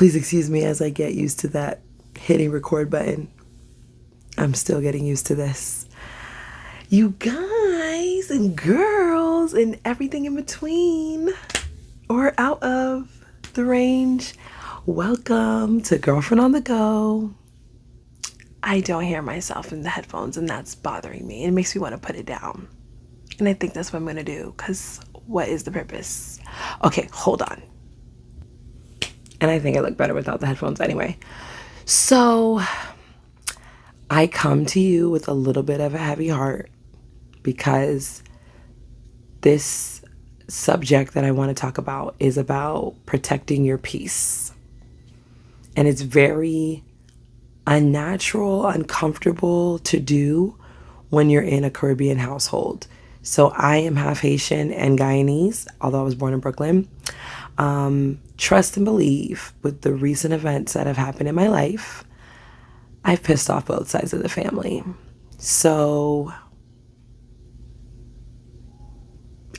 Please excuse me as I get used to that hitting record button. I'm still getting used to this. You guys and girls and everything in between or out of the range, welcome to Girlfriend on the Go. I don't hear myself in the headphones and that's bothering me. It makes me want to put it down. And I think that's what I'm going to do because what is the purpose? Okay, hold on. And I think I look better without the headphones anyway. So I come to you with a little bit of a heavy heart because this subject that I want to talk about is about protecting your peace. And it's very unnatural, uncomfortable to do when you're in a Caribbean household. So I am half Haitian and Guyanese, although I was born in Brooklyn. Trust and believe with the recent events that have happened in my life, I've pissed off both sides of the family. So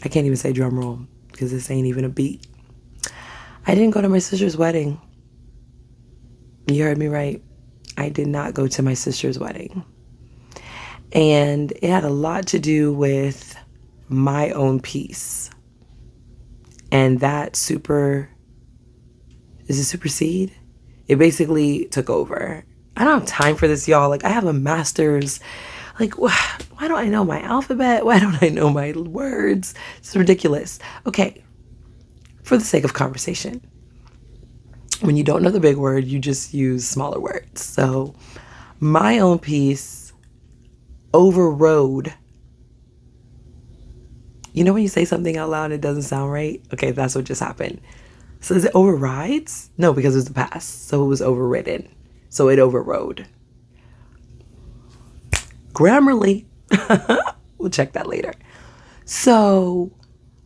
I can't even say drum roll because this ain't even a beat. I didn't go to my sister's wedding. You heard me right. I did not go to my sister's wedding. And it had a lot to do with my own peace. And that supersede? It basically took over. I don't have time for this, y'all. Like, I have a master's. Like, why don't I know my alphabet? Why don't I know my words? It's ridiculous. Okay, for the sake of conversation, when you don't know the big word, you just use smaller words. So my own peace overrode. You know when you say something out loud and it doesn't sound right? Okay, that's what just happened. So is it overrides? No, because it's the past. So it was overridden. So it overrode. Grammarly. We'll check that later. So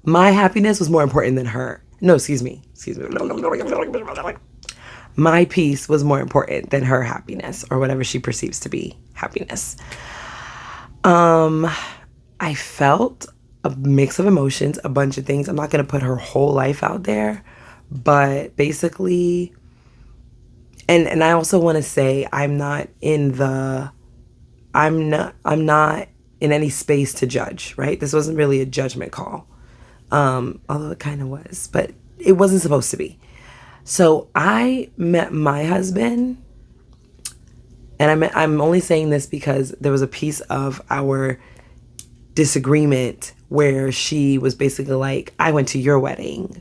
my happiness was more important than her. No, excuse me. My peace was more important than her happiness or whatever she perceives to be happiness. I felt a mix of emotions, a bunch of things. I'm not going to put her whole life out there, but basically, and I also want to say I'm not in any space to judge, right? This wasn't really a judgment call. Although it kind of was, but it wasn't supposed to be. So I met my husband, and I'm only saying this because there was a piece of our disagreement where she was basically like, I went to your wedding.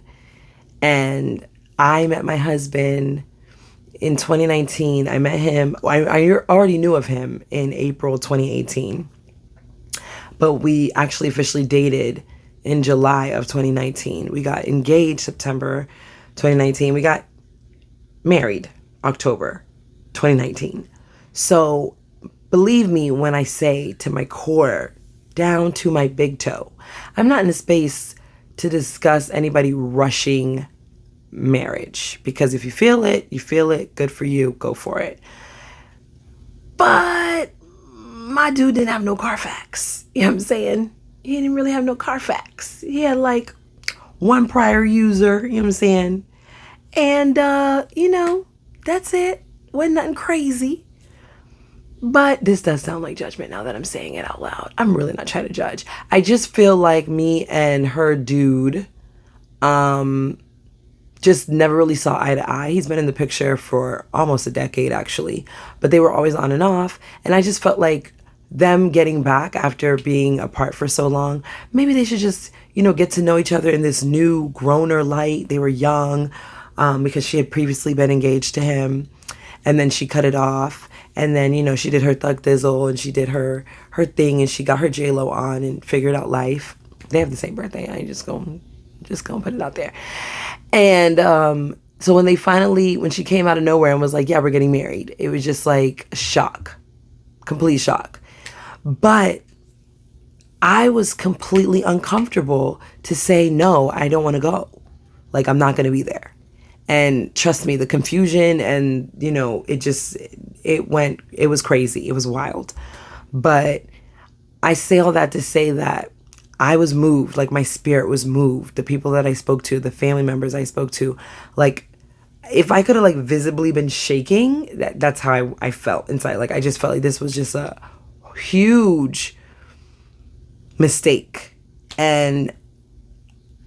And I met my husband in 2019. I met him, I already knew of him in April 2018. But we actually officially dated in July of 2019. We got engaged September 2019. We got married October 2019. So believe me when I say to my core, down to my big toe, I'm not in a space to discuss anybody rushing marriage. Because if you feel it, good for you, go for it. But my dude didn't have no Carfax. You know what I'm saying? He didn't really have no Carfax. He had like one prior user, you know what I'm saying? And, that's it. Wasn't nothing crazy. But this does sound like judgment now that I'm saying it out loud. I'm really not trying to judge. I just feel like me and her dude just never really saw eye to eye. He's been in the picture for almost a decade, actually. But they were always on and off. And I just felt like them getting back after being apart for so long, maybe they should just, get to know each other in this new growner light. They were young because she had previously been engaged to him. And then she cut it off. And then, she did her thug thizzle and she did her thing and she got her J-Lo on and figured out life. They have the same birthday. I ain't just gonna put it out there. And so when she came out of nowhere and was like, yeah, we're getting married, it was just like shock, complete shock. But I was completely uncomfortable to say, no, I don't want to go. Like, I'm not going to be there. And trust me, the confusion and, it was crazy. It was wild. But I say all that to say that I was moved, like my spirit was moved. The people that I spoke to, the family members I spoke to, like if I could have like visibly been shaking, that's how I felt inside. Like I just felt like this was just a huge mistake. And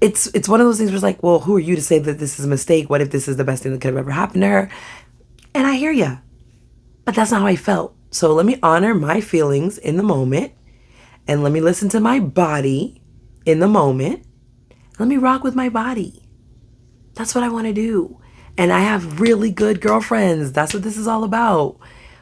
it's one of those things where it's like, well, who are you to say that this is a mistake? What if this is the best thing that could have ever happened to her? And I hear ya, but that's not how I felt. So let me honor my feelings in the moment, and let me listen to my body in the moment. Let me rock with my body. That's what I want to do. And I have really good girlfriends. That's what this is all about.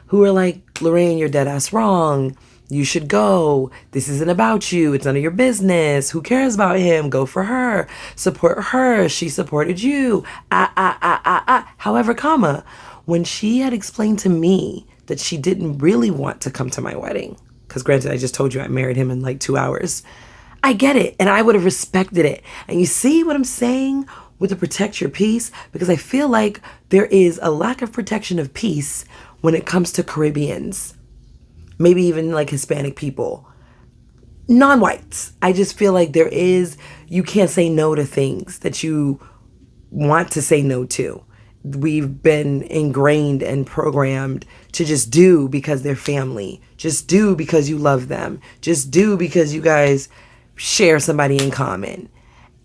Who are like, Lorraine, you're dead ass wrong. You should go. This isn't about you. It's none of your business. Who cares about him? Go for her. Support her. She supported you. However, comma, when she had explained to me that she didn't really want to come to my wedding, because granted, I just told you I married him in like 2 hours. I get it. And I would have respected it. And you see what I'm saying with the protect your peace? Because I feel like there is a lack of protection of peace when it comes to Caribbeans. Maybe even like Hispanic people, non-whites. I just feel like you can't say no to things that you want to say no to. We've been ingrained and programmed to just do because they're family. Just do because you love them. Just do because you guys share somebody in common.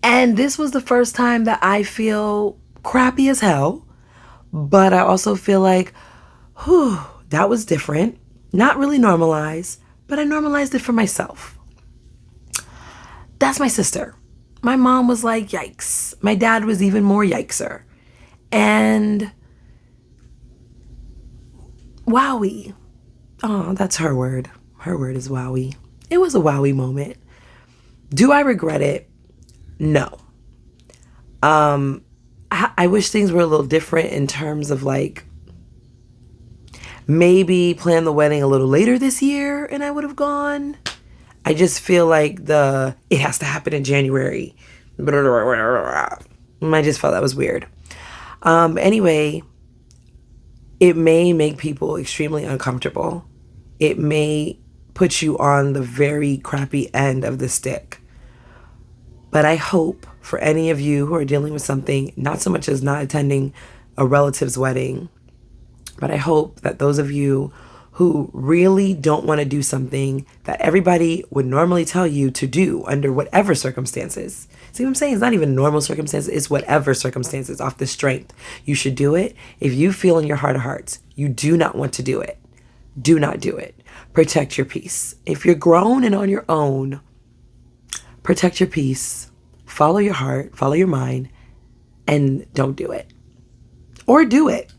And this was the first time that I feel crappy as hell. But I also feel like, whew, that was different. Not really normalized, but I normalized it for myself. That's my sister. My mom was like, yikes. My dad was even more yikeser. And wowie. Oh, that's her word. Her word is wowie. It was a wowie moment. Do I regret it? No. I wish things were a little different in terms of like, maybe plan the wedding a little later this year and I would have gone. I just feel like it has to happen in January. I just felt that was weird. Anyway, it may make people extremely uncomfortable. It may put you on the very crappy end of the stick. But I hope for any of you who are dealing with something, not so much as not attending a relative's wedding, but I hope that those of you who really don't want to do something that everybody would normally tell you to do under whatever circumstances. See what I'm saying? It's not even normal circumstances. It's whatever circumstances off the strength. You should do it. If you feel in your heart of hearts, you do not want to do it. Do not do it. Protect your peace. If you're grown and on your own, protect your peace. Follow your heart. Follow your mind. And don't do it. Or do it.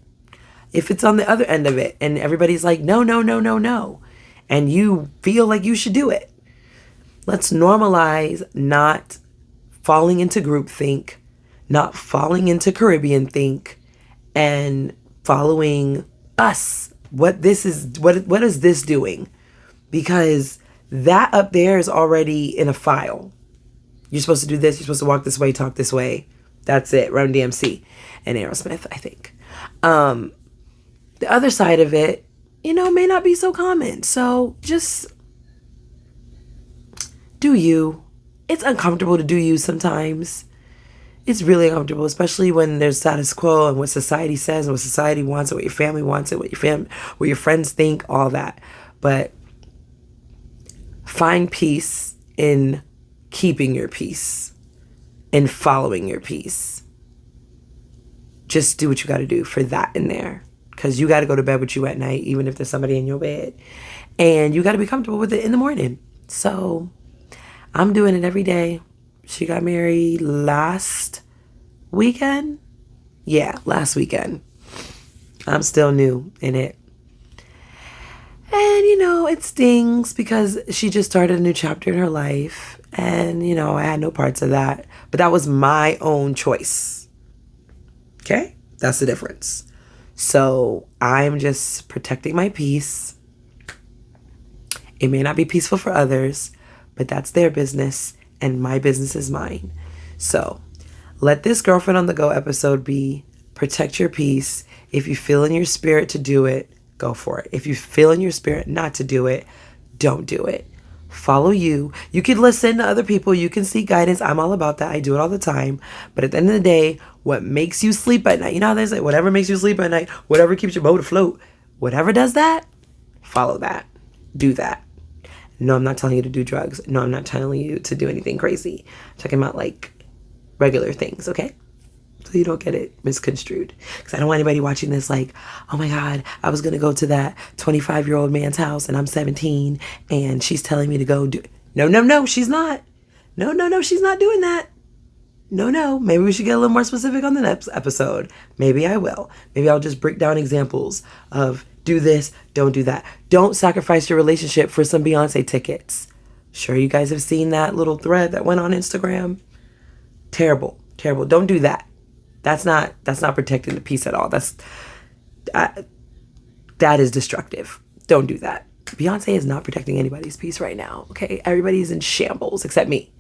If it's on the other end of it and everybody's like, no, no, no, no, no, and you feel like you should do it, let's normalize not falling into groupthink, not falling into Caribbean think, and following us. What is this doing? Because that up there is already in a file. You're supposed to do this. You're supposed to walk this way, talk this way. That's it. Run DMC and Aerosmith, I think. The other side of it, may not be so common. So just do you. It's uncomfortable to do you sometimes. It's really uncomfortable, especially when there's status quo and what society says and what society wants and what your family wants and what your friends think, all that. But find peace in keeping your peace and following your peace. Just do what you got to do for that in there. Because you got to go to bed with you at night, even if there's somebody in your bed. And you got to be comfortable with it in the morning. So I'm doing it every day. She got married last weekend. Yeah, last weekend. I'm still new in it. And, it stings because she just started a new chapter in her life. And, I had no parts of that. But that was my own choice. Okay? That's the difference. So I'm just protecting my peace. It may not be peaceful for others, but that's their business and my business is mine. So let this Girlfriend on the Go episode be protect your peace. If you feel in your spirit to do it, go for it. If you feel in your spirit not to do it, don't do it. Follow you. You can listen to other people. You can seek guidance. I'm all about that. I do it all the time. But at the end of the day, what makes you sleep at night, you know how they say, whatever makes you sleep at night, whatever keeps your boat afloat, whatever does that, follow that. Do that. No, I'm not telling you to do drugs. No, I'm not telling you to do anything crazy. I'm talking about like regular things, okay? So you don't get it misconstrued. Because I don't want anybody watching this like, oh my God, I was going to go to that 25-year-old man's house and I'm 17 and she's telling me to go do... No, she's not. No, she's not doing that. No. Maybe we should get a little more specific on the next episode. Maybe I will. Maybe I'll just break down examples of do this, don't do that. Don't sacrifice your relationship for some Beyonce tickets. Sure, you guys have seen that little thread that went on Instagram. Terrible. Don't do that. That's not protecting the peace at all. That is destructive. Don't do that. Beyonce is not protecting anybody's peace right now. Okay, everybody's in shambles except me.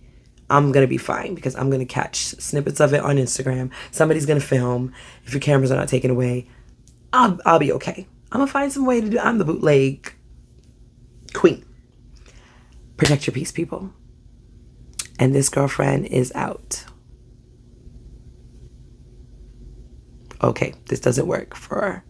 I'm gonna be fine because I'm gonna catch snippets of it on Instagram. Somebody's gonna film. If your cameras are not taken away, I'll be okay. I'm gonna find some way to do. I'm the bootleg queen. Protect your peace, people. And this girlfriend is out. Okay, this doesn't work for